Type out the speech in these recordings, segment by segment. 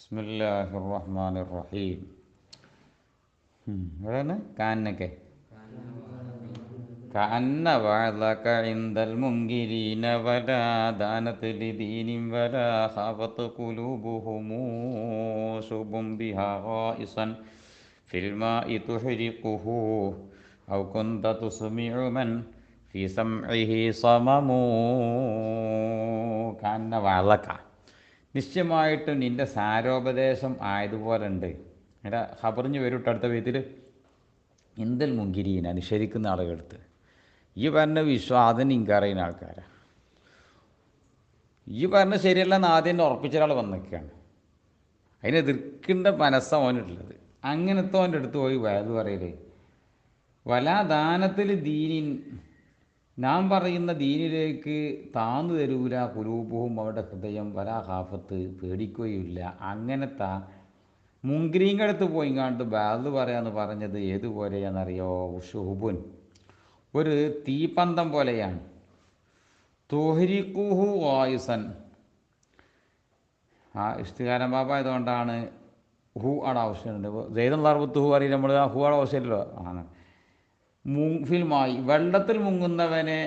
ബിസ്മില്ലാഹിർ റഹ്മാനിർ റഹീം. എവിടെയാണ് കാന്നൊക്കെ കഅന്ന വഅദക ഇൻദൽ മുൻകിരീന വലാ ദാനത് ലിദീനിൻ വലാ ഖാഫത് ഖുലൂബുഹും ശുബും ബിഹാ ഖായിസൻ ഫിൽ മാഇ തുഹ്രിഖുഹു ഔ കുന്ത തുസ്മിഉ മൻ ഫി സംഇഹി സമമു. കഅന്ന വഅദക, നിശ്ചയമായിട്ടും നിൻ്റെ സാരോപദേശം ആയതുപോലെ ഉണ്ട്. എൻ്റെ ഖബറിഞ്ഞ് വരും അടുത്ത വീട്ടിൽ ഇന്ദൽ മുങ്കിരീന, നിഷേധിക്കുന്ന ആളുകളെടുത്ത് ഈ പറഞ്ഞ വിശ്വാസം ഇൻകാറിയുന്ന ആൾക്കാരാണ്. ഈ പറഞ്ഞ ശരിയല്ലെന്ന് ആദ്യം തന്നെ ഉറപ്പിച്ച ഒരാൾ വന്നിരിക്കുകയാണ്. അതിനെ എതിർക്കേണ്ട മനസ്സാണ് ഓനുള്ളത്. അങ്ങനത്തെ ഓൻ്റെ അടുത്ത് പോയി വയത് പറയലേ വലാദാനത്തിൽ ദീനിൻ, നാം പറയുന്ന ദീനിലേക്ക് താന്നു തരൂല കുലൂബുഹും, അവരുടെ ഹൃദയം വലാ ഖാഫത്ത്, പേടിക്കുകയില്ല. അങ്ങനത്തെ മുൻകിരീങ്കടുത്ത് പോയിങ്ങാണ്ട് ബാദ് പറയാന്ന് പറഞ്ഞത് ഏതുപോലെയാണെന്നറിയോ? ഷുഹുബുൻ, ഒരു തീപ്പന്തം പോലെയാണ്. തുഹ്രിഖുഹു ഖായിസൻ, ആ ഇഷ്ടികാരൻ ബാബ ആയതുകൊണ്ടാണ് ഹു ആടെ ആവശ്യമുണ്ട്. സെയ്ദുൽ അർബത്ത് ഹു അറിയില്ല നമ്മൾ, ഹു ആടെ ആവശ്യമില്ലല്ലോ. ആണ് ഫിൽമായി, വെള്ളത്തിൽ മുങ്ങുന്നവനെ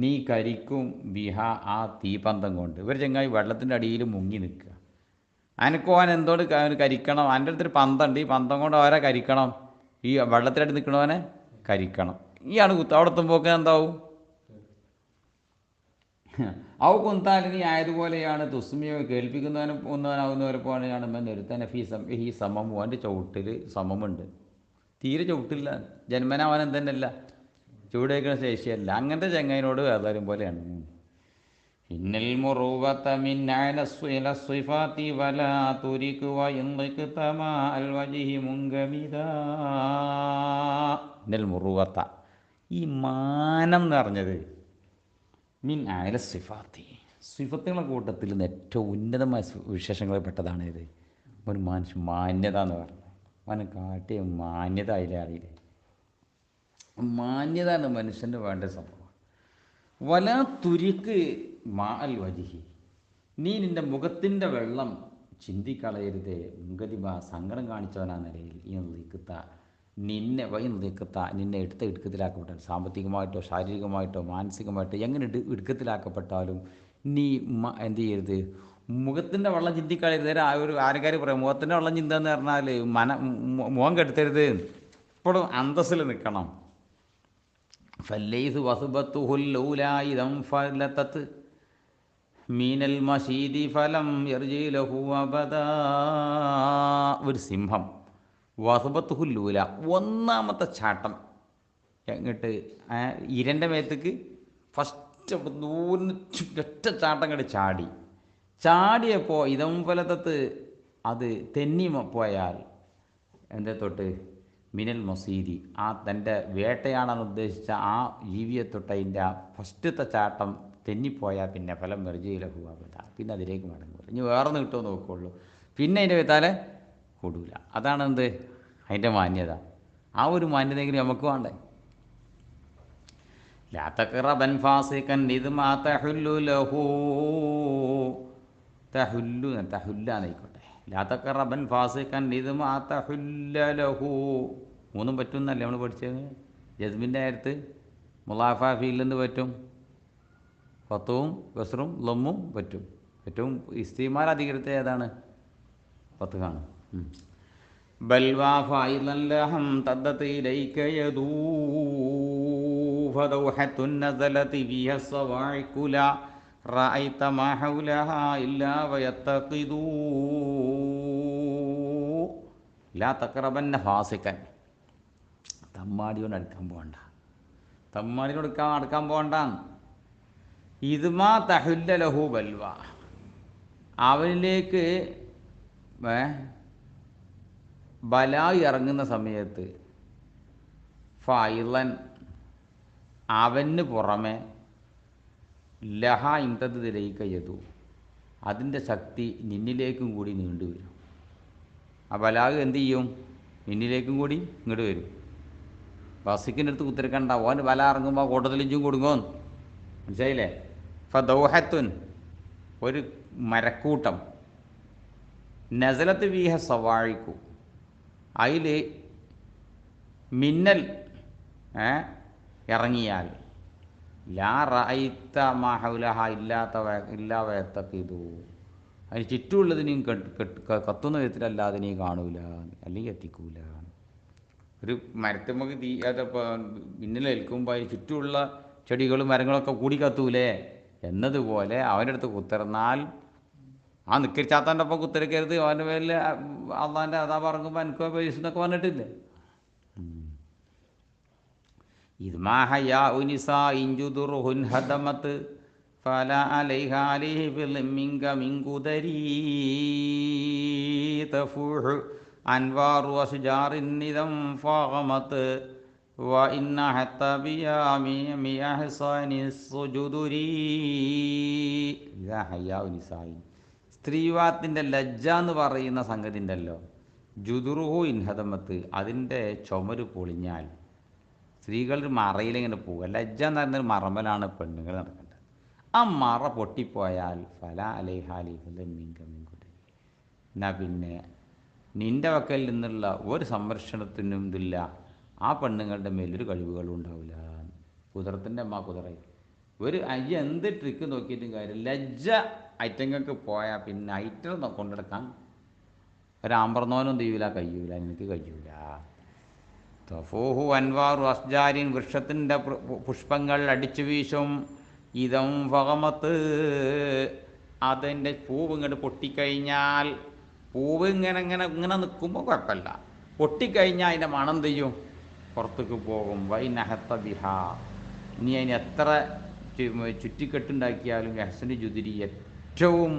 നീ കരിക്കും ബിഹ, ആ തീപന്തം കൊണ്ട്. ഇവർ ചെങ്ങായി വെള്ളത്തിൻ്റെ അടിയിൽ മുങ്ങി നിൽക്കുക. അനക്കോൻ എന്തോട് കരിക്കണം? എൻ്റെ അടുത്തൊരു പന്തമുണ്ട്, ഈ പന്തം കൊണ്ട് അവരെ കരിക്കണം, ഈ വെള്ളത്തിലടി നിൽക്കണവനെ കരിക്കണം. ഈയാണ് കുത്ത്. അവിടെ എത്തുമ്പോക്ക് എന്താവും? ഔ കുന്താലിനി ആയതുപോലെയാണ്. തുസ്മിയോ, കേൾപ്പിക്കുന്നവനും ഒന്നവനാവുന്നവരെ പോലെയാണ്. മെന്നൊരുത്തനെ ഈ സമമു, അവൻ്റെ ചവിട്ടിൽ സമമുണ്ട്. തീരെ ചവിട്ടില്ല, ജന്മന അവൻ തന്നെയല്ല, ചൂടേക്കുന്ന ശേഷിയല്ല. അങ്ങനത്തെ ചെങ്ങൈനോട് വേദാരും പോലെയാണ്. ഇന്നൽ മുറുവത മിൻ അനസ്ഫിഫാതി വലാ തുരികു വയൻഖതമാ അൽ വജ്ഹി മുൻഗമിദാ. ഇന്നൽ മുറുവത, ഈ മാനം എന്ന് പറഞ്ഞത് മിൻ അനസ്ഫിഫാതി, സിഫത്തുകളുടെ കൂട്ടത്തിൽ നിന്ന് ഏറ്റവും ഉന്നതമായ വിശേഷങ്ങളിൽ പെട്ടതാണ് ഇത്. ഒരു മനുഷ്യ മാന്യത എന്ന് പറഞ്ഞത്. അവനെ കാട്ടിയ മാന്യത അതിലെ അറിയില്ലേ? മാന്യത എന്ന് മനുഷ്യൻ്റെ വേണ്ട സംഭവം. വലാ തുരിക്ക് മാ അൽ വജിഹി, നീ നിൻ്റെ മുഖത്തിൻ്റെ വെള്ളം ചിന്തിക്കളയരുതേ. മുൻകതിബ, സങ്കടം കാണിച്ചവനാ നിലയിൽ ഈ നിൽക്കത്ത നിന്നെ നിന്നെ ഇടുക്കത്തിലാക്കപ്പെട്ടാൽ, സാമ്പത്തികമായിട്ടോ ശാരീരികമായിട്ടോ മാനസികമായിട്ടോ എങ്ങനെ ഇടുക്കത്തിലാക്കപ്പെട്ടാലും നീ എന്ത് ചെയ്യരുത്? മുഖത്തിൻ്റെ വെള്ളം ചിന്തിക്കളയരുത്. ഒരു ആൾക്കാർ പറയും മുഖത്തിൻ്റെ വെള്ളം ചിന്ത എന്ന് പറഞ്ഞാൽ മുഖം കെടുത്തരുത്, ഇപ്പോഴും അന്തസ്സിൽ നിൽക്കണം. ഫല്ലൈസ് വസുബത്തുഹുല്ലൗലായിദം ഫലതത് മീനൽ മശീദി ഫലം യർജിലഹു അബദാ. ഒരു സിംഹം വസുബത്തുഹുല്ലൂല, ഒന്നാമത്തെ ചാട്ടം എങ്ങിട്ട് ഇരൻ്റെ മേത്തേക്ക് ഫസ്റ്റ് ഒറ്റ ചാട്ടം കണ്ട് ചാടിയപ്പോൾ ഇതം ഫലത്തത്ത് അത് തെന്നി പോയാൽ എൻ്റെ തൊട്ട് മിനൽ മസീദി, ആ തൻ്റെ വേട്ടയാണെന്ന് ഉദ്ദേശിച്ച ആ ജീവിയെ തൊട്ട് അതിൻ്റെ ആ ഫസ്റ്റത്തെ ചാട്ടം തെന്നിപ്പോയാൽ പിന്നെ ഫലം മെർജിയിലഹുവാകത്ത, പിന്നെ അതിലേക്ക് മടങ്ങൂല. ഇനി വേറെ കിട്ടുമോ നോക്കുള്ളൂ, പിന്നെ അതിൻ്റെ വെത്താലെ കൂടൂല. അതാണ് എന്ത് അതിൻ്റെ മാന്യത. ആ ഒരു മാന്യതയെങ്കിലും നമുക്ക് വേണ്ടേ? ലാ തഖറബൻ ഫാസിഖൻ ഇദ് മാ തഹുല്ലു ലഹു, തഹുല്ലാന്നായിക്കോട്ടെ. ലാ തഖറബൻ ഫാസിഖൻ ഇദ് മാ തഹുല്ല ലഹു, മൂന്നും പറ്റുന്നല്ലേ നമ്മൾ പഠിച്ചത്. ജസ്മിൻ്റെ നേരത്ത് മുലാഫ ഫീലെന്ന് പറ്റും, ഫത്തുവും കസ്റും ലമ്മും പറ്റും. ഏറ്റവും ഇസ്തിമാൽ അധികരത്തെ ഏതാണ്? ഫത്തുഹാണ്. ബൽവാ ഫായിലൻ ലഹം തദ്ദത ഇലൈക യദൂ ഫദൗഹത്തുൻ നസലതി ഫിഹ സവാഇകുല റഅയ്ത മാ ഹൗലഹാ ഇല്ലാ വയത്തഖിദൂ. ലാ തഖറബന്ന ഫാസിഖൻ, തമ്മാടിയോട് അടുക്കാൻ പോകണ്ട, തമ്മാടിയോട് അടുക്കാൻ പോകണ്ട. ഇദ്മാ തഹുല്ല ലഹു ബൽവ, അവനിലേക്ക് ബലായി ഇറങ്ങുന്ന സമയത്ത് ഫൈലൻ, അവന് പുറമെ ലഹ ഇന്തതിലേക്ക് യതു, അതിൻ്റെ ശക്തി നിന്നിലേക്കും കൂടി നീണ്ടുവരും. ആ ബലാഗ് എന്ത് ചെയ്യും? നിന്നിലേക്കും കൂടി ഇങ്ങോട്ട് വരും. ബസിക്കിൻ്റെ അടുത്ത് കുത്തിരിക്കണ്ട, ഓൻ ബല ഇറങ്ങുമ്പോൾ കൂട്ടത്തിലിഞ്ചും കൊടുങ്ങോന്ന്, മനസ്സിലായില്ലേ? ഫദൗഹത്തുൻ, ഒരു മരക്കൂട്ടം, നസലത്ത് വീഹ സവാഴിക്കു, അതിൽ മിന്നൽ ഇറങ്ങിയാൽ ലാ റഅയ്ത മാ ഹൗലഹ ഇല്ലാവയത്തക്കിതു, അതിന് ചുറ്റുമുള്ളത് നീ കത്തുന്ന വിധത്തിലല്ലാതെ നീ കാണൂല, അല്ലെങ്കിൽ എത്തിക്കൂല. ഒരു മരത്തുമ്മക്ക് തീ മിന്നലേൽക്കുമ്പോൾ അതിന് ചുറ്റുമുള്ള ചെടികളും മരങ്ങളൊക്കെ കൂടി കത്തൂലേ എന്നതുപോലെ അവൻ്റെ അടുത്ത് കുത്തിറന്നാൽ ആ നിക്കരിച്ചാത്തൻ്റെ ഒപ്പം കുത്തിരക്കരുത്, അവൻ്റെ പേരിൽ അള്ളാൻ്റെ അതാ പറയുമ്പോൾ എനിക്കോ പൈസ എന്നൊക്കെ പറഞ്ഞിട്ടില്ലേ. ഇത് മാഹയാ ഉനിസാ ഇഞ്ചുദുറുഹുൻ ഹദമത്ത് ഫല അലൈഹാ അലൈഹി ഫിൽമിങ്ക മിങ്കുദരീ തഫൂഹ് അൻവാറു അസ്ജാറിൻ നിദം ഫാഗമത്ത് വ ഇന്ന ഹത്ത ബിയാമി അഹ്സാനിസ് സുജുദുരീ. ഇതാ ഹയ്യാ ഉനിസായി, സ്ത്രീവാത്തിൻ്റെ ലജ്ജ എന്ന് പറയുന്ന സംഗതി ഉണ്ടല്ലോ, ജുദുറുഹു ഇൻഹദമത്ത്, അതിൻ്റെ ചുമര് പൊളിഞ്ഞാൽ സ്ത്രീകൾ മറയിലിങ്ങനെ പോകുക. ലജ്ജ എന്ന് പറയുന്നൊരു മറമ്പലാണ് പെണ്ണുങ്ങൾ നടക്കേണ്ടത്. ആ മറ പൊട്ടിപ്പോയാൽ ഫല അലൈഹാലിമിങ്കുദരി, എന്നാൽ പിന്നെ നിൻ്റെ വക്കൽ നിന്നുള്ള ഒരു സംരക്ഷണത്തിനും ഇതില്ല, ആ പെണ്ണുങ്ങളുടെ മേലൊരു കഴിവുകളും ഉണ്ടാവില്ല. കുതിരത്തിൻ്റെ അമ്മ കുതിരയി ഒരു അയ്യ എന്ത് ട്രിക്ക് നോക്കിയിട്ടും കാര്യം, ലജ്ജ ഐറ്റങ്ങൾക്ക് പോയാൽ പിന്നെ ഐറ്റം കൊണ്ടെടുക്കാൻ ഒരാമ്പർന്നോനും തീവില്ല, കഴിയൂല, എനിക്ക് കഴിയൂല. തഫൂഹു അൻവാറു അസ്ജാരിൻ, വൃക്ഷത്തിൻ്റെ പുഷ്പങ്ങൾ അടിച്ചു വീശും. ഇതം ഫഗമത്ത്, അതിൻ്റെ പൂവ് ഇങ്ങോട്ട് പൊട്ടിക്കഴിഞ്ഞാൽ, പൂവ് ഇങ്ങനെ നിൽക്കുമ്പോൾ കുഴപ്പമില്ല, പൊട്ടിക്കഴിഞ്ഞാൽ അതിൻ്റെ മണം ചെയ്യും, പുറത്തേക്ക് പോകും. വൈനഹത്ത ബിഹ, ഇനി അതിന് എത്ര ചുറ്റിക്കെട്ടുണ്ടാക്കിയാലും ഹസന് ജുദിരി, ഏറ്റവും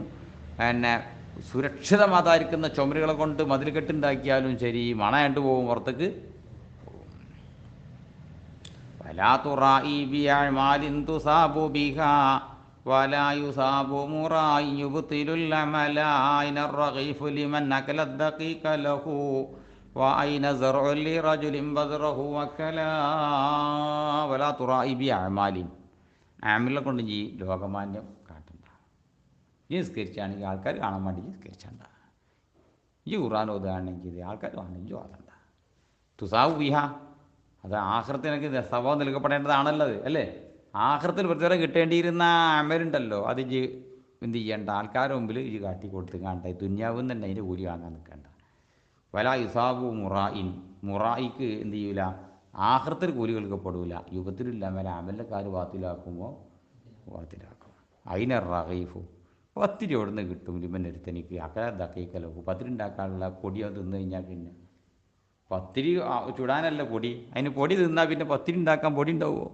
സുരക്ഷിതമായിരിക്കുന്ന ചുമരുകളെ കൊണ്ട് മതിൽക്കെട്ടുണ്ടാക്കിയാലും ശരി, മണയാണ്ട് പോകും, പുറത്തേക്ക്. വലാ തുറാഇ ബിഅഅ്മാലിൻ തുസാബു ബിഹാ വലാ യുസാബു മുറാഇ യുബ്തിലുൽ അമല ഐന റഗീഫു ലിമൻ അകലദ് ദഖീഖ ലഹു വഐന സർഉ ലിറജുലിൻ ബദറഹു വകലാ. വലാ തുറാഇ ബിഅഅ്മാലിൻ, ആമിലെ കൊണ്ട് ഈ ലോകമാന്യം കാട്ടണ്ട. ഈ നിസ്കരിച്ചാണെങ്കിൽ ആൾക്കാർ കാണാൻ വേണ്ടി നിസ്കരിച്ചണ്ട, ഈ ഖുർആൻ ഓതുകയാണെങ്കിൽ ആൾക്കാർ കാണണമെങ്കിൽ ഓതണ്ട. തുസാബു ബിഹാ, അത് ആഖിറത്തിനൊക്കെ സവാബ് നൽകപ്പെടേണ്ടതാണല്ലോ അല്ലേ. ആഖിറത്തിൽ പ്രത്യേകം കിട്ടേണ്ടിയിരുന്ന അമലുണ്ടല്ലോ, അത് ഇജ് എന്ത് ചെയ്യേണ്ട, ആൾക്കാരുടെ മുമ്പിൽ ഇജ് കാട്ടി കൊടുത്ത് കാണണ്ട, ദുന്യാവിൽ തന്നെ അതിൻ്റെ കൂലി വാങ്ങാൻ നിൽക്കേണ്ട. വല യുസാബു മുറായിൻ, മുറായിക്ക് എന്ത് ചെയ്യൂല, ആഖിറത്തിൽ കൂലി നൽകപ്പെടൂല. യുഗത്തിലില്ല മേല അമലക്കാർ വാത്തിലാക്കുമ്പോൾ വാത്തിലാക്കും. അതിനെ റഗീഫു, പത്തിരി എവിടുന്ന് കിട്ടും ലിമൻ ഒരുത്തനിക്ക് അക്കല ദക്കീക്കലോ, പത്തിരി ഉണ്ടാക്കാനുള്ള പൊടിയോ തിന്നു കഴിഞ്ഞാൽ പിന്നെ പത്തിരി ചുടാനല്ല പൊടി, അതിന് പൊടി തിന്നാൽ പിന്നെ പത്തിരി ഉണ്ടാക്കാൻ പൊടി ഉണ്ടാവുമോ.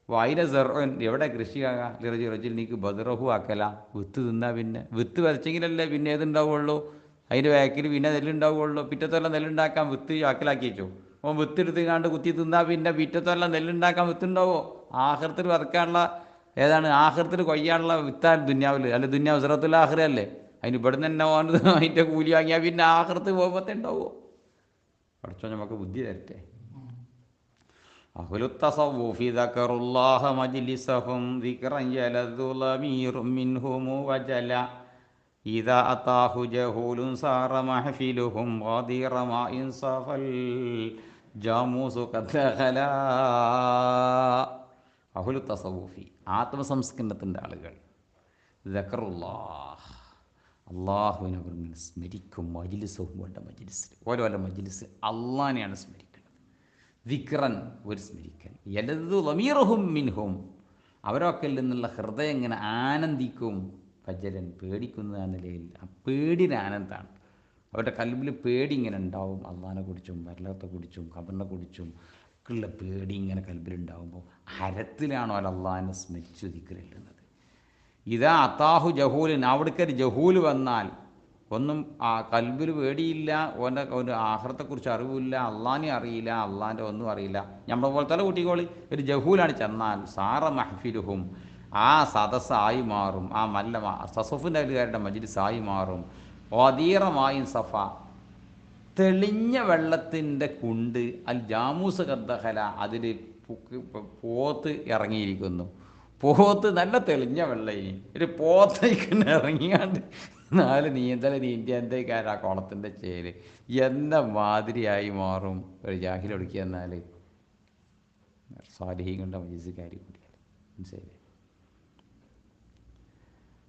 വൈര സെറോൻ, എവിടെ കൃഷിയാകാം റജിൽ നീക്ക് ബദറഹു ആക്കല, വിത്ത് തിന്നാൽ പിന്നെ വിത്ത് വരച്ചെങ്കിലല്ലേ പിന്നെ ഏതുണ്ടാവുള്ളൂ, അതിൻ്റെ ബാക്കിൽ പിന്നെ നെല്ലുണ്ടാവുള്ളൂ. പിറ്റത്തെല്ലാം നെല്ലുണ്ടാക്കാൻ വിത്ത് ആക്കലാക്കി വെച്ചു, അപ്പോൾ വിത്ത് എടുത്തുകാണ്ട് കുത്തി തിന്നാൽ പിന്നെ പിറ്റത്തെല്ലാം നെല്ലുണ്ടാക്കാൻ വിത്തുണ്ടാവോ. ആഖിറത്തിൽ വറക്കാനുള്ള ഏതാണ്, ആഖിറത്തിൽ കൊയ്യാനുള്ള വിത്താൽ ദുന്യാവിൽ അല്ല, ദുന്യാവ് സിറത്തുൽ ആഖിറയല്ലേ, അതിന് ഇവിടുന്ന് തന്നെ അതിൻ്റെ കൂലി വാങ്ങിയാൽ പിന്നെ ആഖിറത്ത് പോകുമ്പോഴത്തേ ഉണ്ടാവുമോ. പഠിച്ചോ നമുക്ക് ബുദ്ധി തരട്ടെ. അഹ്ലുത്തസവ്വുഫി ദക്കറുല്ലാഹ മജ്ലിസഹും ദിക്റൻ യലദു ലമീറും മിൻഹും വജല ഇദാ അതാഹു ജഹൂലുൻ സാറ മഹ്ഫിലുഹും ഗദീറ മാഇൻ സഫൽ ജാമൂസു ഖദഖല. അഹ്ലുത്തസവ്വുഫി, ആത്മസംസ്കരണത്തിൻ്റെ ആളുകൾ, ദക്കറുല്ലാഹ്, അള്ളാഹുവിനെ അവർ സ്മരിക്കും. മജ്ലിസഹും, അവരുടെ മജ്ലിസിൽ, ഓരോ മജ്ലിസിൽ അള്ളാഹിനെയാണ് സ്മരിക്കുന്നത്. ദിക്റൻ, ഒരു സ്മരിക്കൽ. യലദു ലമീറുഹും മിൻഹും, അവരൊക്കെ നിന്നുള്ള ഹൃദയം ഇങ്ങനെ ആനന്ദിക്കും. ഫജലൻ, പേടിക്കുന്ന നിലയിൽ, ആ പേടിയുടെ ആനന്ദമാണ്. അവരുടെ കൽബിൽ പേടി ഇങ്ങനെ ഉണ്ടാവും, അള്ളാഹിനെ കുറിച്ചും പരലോകത്തെ കുറിച്ചും ഖബറിനെ കുറിച്ചും ഒക്കെയുള്ള പേടി ഇങ്ങനെ കൽബിലുണ്ടാകുമ്പോൾ ഹരത്തിലാണോ അള്ളാഹിനെ സ്മരിച്ചു ദിക്റില്ലുന്നത്. ഇതാ അത്താഹു ജഹൂലിൻ, അവിടേക്കൊരു ജഹൂല് വന്നാൽ ഒന്നും ആ കൽബിൽ പേടിയില്ല, ഒരു ആഖിറത്തെക്കുറിച്ച് അറിവില്ല, അള്ളാഹിനെ അറിയില്ല, അള്ളാഹിൻ്റെ ഒന്നും അറിയില്ല, നമ്മളെ പോലെ തന്നെ കുട്ടികോളി ഒരു ജഹൂലാണ് ചെന്നാൽ സാറ മഹ്ഫിലുഹും, ആ സദസ്സായി മാറും, ആ മല്ല സസഫിൻ്റെ അലുകാരുടെ മജ്ലിസായി മാറും. വദീറമായും സഫ, തെളിഞ്ഞ വെള്ളത്തിൻ്റെ കുണ്ട്, അൽ ജാമൂസ് ഖദ്ദഖല, അതിൽ പോത്ത് ഇറങ്ങിയിരിക്കുന്നു. പോത്ത് നല്ല തെളിഞ്ഞ വെള്ളം, ഒരു പോത്തേക്ക് ഇറങ്ങിയാണ്ട് നാല് നീന്തൽ നീന്തി എന്തേക്കാരാ കുളത്തിൻ്റെ ചേര് എന്ന മാതിരിയായി മാറും ഒരു ജാഹിലൊടുക്കി എന്നാൽ സ്വാലിഹീങ്ങളുടെ മജീസുകാരി കൂടിയാൽ മനസ്സിലായില്ലേ.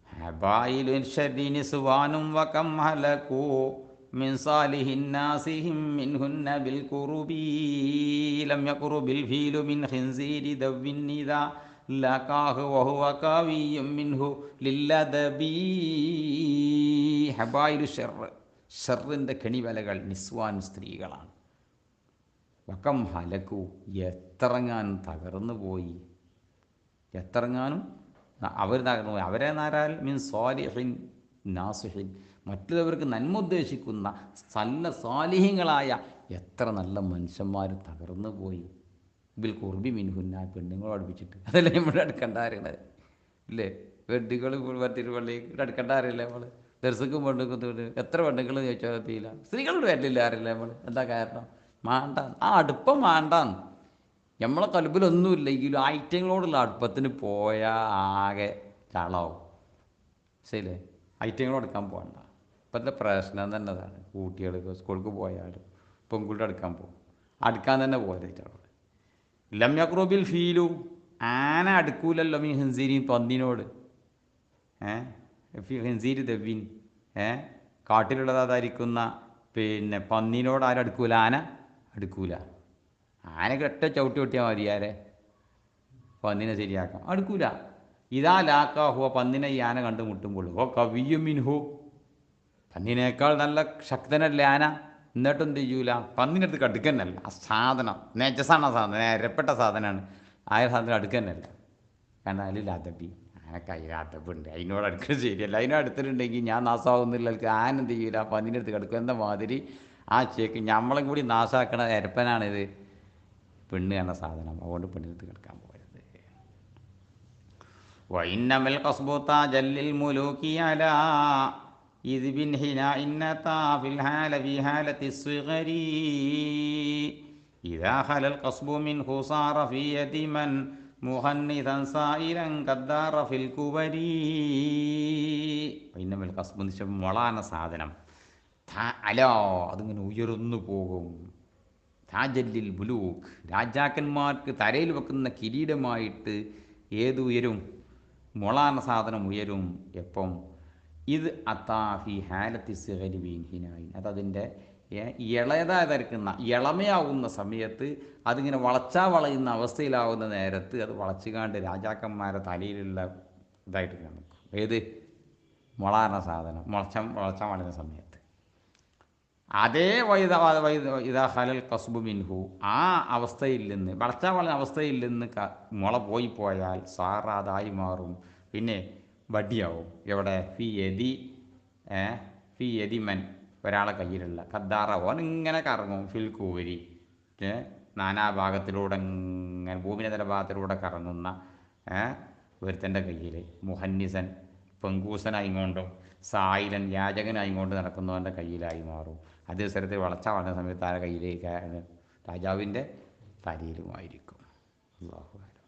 ഹബായിലുൻ ഷദീനി സുവാനും വകം ഹലകൂ മിൻ സാലിഹിൻ നാസിഹിം മിൻഹുന്ന ബിൽ ഖുറുബി ലം യഖറുബിൽ ഫീലു മിൻ ഖിൻസീരി ദവ്വിൻ നിദാ ലകാഹു വഹുവ കാവിയും മിൻഹു ലില്ലദബി. ഹബായിലു ഷർറിൻ്റെ കെണിവലകൾ നിസ്വാൻ സ്ത്രീകളാണ്. വകം ഹലകു എത്രങ്ങാനും തകർന്നു പോയി, എത്രങ്ങാനും അവർ തകർന്നു പോയി. അവരെ നാരാൽ മീൻ സ്വാലിഹിൻ നാസിഹിൻ മറ്റുള്ളവർക്ക് നന്മ ഉദ്ദേശിക്കുന്ന നല്ല സ്വാലിഹ്യങ്ങളായ എത്ര നല്ല മനുഷ്യന്മാർ തകർന്നു പോയി. ബിൽ കുർബി മിൻഹുന്ന പെണ്ണുങ്ങളോട് അടുപ്പിച്ചിട്ട് അതല്ലേ നമ്മൾ അടുക്കണ്ടാറുള്ളത് ഇല്ലേ. വെഡ്ഡികൾ പള്ളി അടുക്കണ്ടാറില്ലേ നമ്മൾ ദർശക്കും പെണ്ണുങ്ങൾക്ക് എത്ര പെണ്ണുങ്ങൾ ചോദിച്ചാൽ തീയില്ല. സ്ത്രീകളോട് വരില്ല അറിയില്ല നമ്മൾ. എന്താ കാരണം? മാണ്ട, ആ അടുപ്പം മാണ്ടാന്ന്. നമ്മളെ കൽബിലൊന്നുമില്ലെങ്കിലും ഐറ്റങ്ങളോടുള്ള അടുപ്പത്തിന് പോയാൽ ആകെ ചളാവും. ശരിയല്ലേ? ഐറ്റങ്ങളോട് എടുക്കാൻ പോകണ്ട. ഇപ്പോഴത്തെ പ്രശ്നം തന്നെ അതാണ്. കുട്ടികൾ സ്കൂൾക്ക് പോയാലും പെൺകുട്ടി അടുക്കാൻ പോകും. അടുക്കാൻ തന്നെ പോരാ. ലം യഖ്റുബിൽ ഫീലു ആന അടുക്കൂലല്ലോ മീ ഹിൻസീരി പന്നിനോട്. ഹിൻസീരി ദവ്വിൻ കാട്ടിലുള്ളതായിരിക്കുന്ന പിന്നെ പന്നിനോട് ആരും അടുക്കൂല. ആന അടുക്കൂല. ആനക്ക് ഒറ്റ ചവിട്ടി കൊട്ടിയാൽ മതി. ആരെ പന്നിനെ ശരിയാക്കാം. അടുക്കൂല. ഇതാ ലാക്കാഹുവ പന്നിനെ ഈ ആന കണ്ട് മുട്ടുമ്പോൾ ഓ കവിയും മിൻഹു പന്നിനേക്കാൾ നല്ല ശക്തനല്ലേ ആന. എന്നിട്ടും എന്ത് ചെയ്യൂല? പന്നിനടുത്ത് കടുക്കന്നല്ല. ആ സാധനം നേച്ചസാണ്. ആ സാധനം നേരപ്പെട്ട സാധനമാണ്. ആ സാധനം അടുക്കന്നല്ല. കാരണം അതിൽ അതബി ആനക്ക് അതിൽ അതബുണ്ട്. അതിനോട് അടുക്കുന്നത് ശരിയല്ല. അതിനടുത്തിട്ടുണ്ടെങ്കിൽ ഞാൻ നാശമാകുന്നില്ല. ആന എന്ത് ചെയ്യൂല? പന്നിനടുത്ത് കടുക്കുന്ന മാതിരി ആ ചേക്ക് നമ്മളെ കൂടി നാശാക്കണ എരപ്പനാണിത് പെണ്ണ് എന്ന സാധനം. അതുകൊണ്ട് പെണ്ണിനടുത്ത് കിടക്കാൻ പോയത്. വൈന്നമൽ ഖസ്ബുത ജല്ലിൽ മുലൂക്കി അലാ ഇദ് ബിൻ ഹിനാ ഇന്നതാ ഫിൽ ഹാല ഫി ഹാലത്തി സ്വിഗരി ഇദാ ഖലൽ ഖസ്ബു മിൻഹു സാറ ഫി യദി മൻ മുഹന്നിസൻ സായിരൻ ഖദ്ദാറ ഫിൽ കുബരി. വൈന്നമൽ ഖസ്ബു നിശ്ചയ മുളാന സാധനം അലോ അതിങ്ങനെ ഉയർന്നു പോകും. താജല്ലിൽ ബുലൂക്ക് രാജാക്കന്മാർക്ക് തലയിൽ വെക്കുന്ന കിരീടമായിട്ട് ഏത് ഉയരും? മുളാന സാധനം ഉയരും. എപ്പം? ഇത് അത്താഫി ഹാലത്തി സിഗരി ബീൻഹിനായി അതതിൻ്റെ ഇളയതായിരിക്കുന്ന ഇളമയാവുന്ന സമയത്ത് അതിങ്ങനെ വളയുന്ന അവസ്ഥയിലാവുന്ന നേരത്ത് അത് വളച്ചുകാണ്ട് രാജാക്കന്മാരെ തലയിലുള്ള ഇതായിട്ട് കാണും. ഏത്? മുളാന സാധനം വളച്ച വളരുന്ന സമയത്ത് അതേ ഇതാ ഹലൽ കസ്ബു മിൻഹു ആ അവസ്ഥയിൽ നിന്ന് വളച്ച വളഞ്ഞ അവസ്ഥയിൽ നിന്ന് മുള പോയാൽ സാറ അതായി മാറും. പിന്നെ വടിയാവും. എവിടെ? ഫി യദി മൻ ഒരാളെ കയ്യിലുള്ള ഖദ്ദാറ ഓനിങ്ങനെ കറങ്ങും. ഫിൽ കൂരി നാനാഭാഗത്തിലൂടെ ഇങ്ങനെ ഭൂമിനതര ഭാഗത്തിലൂടെ കറങ്ങുന്ന ഒരുത്തൻ്റെ കയ്യിൽ മുഹന്നിസൻ പെങ്കൂസനായിക്കൊണ്ടും സായിലൻ യാചകനായിക്കൊണ്ട് നടക്കുന്നവൻ്റെ കയ്യിലായി മാറും. അതേ സ്ഥലത്ത് വളച്ച വളഞ്ഞ സമയത്ത് ആ കയ്യിലേക്ക് രാജാവിൻ്റെ തലയിലുമായിരിക്കും. അല്ലാഹു അക്ബർ.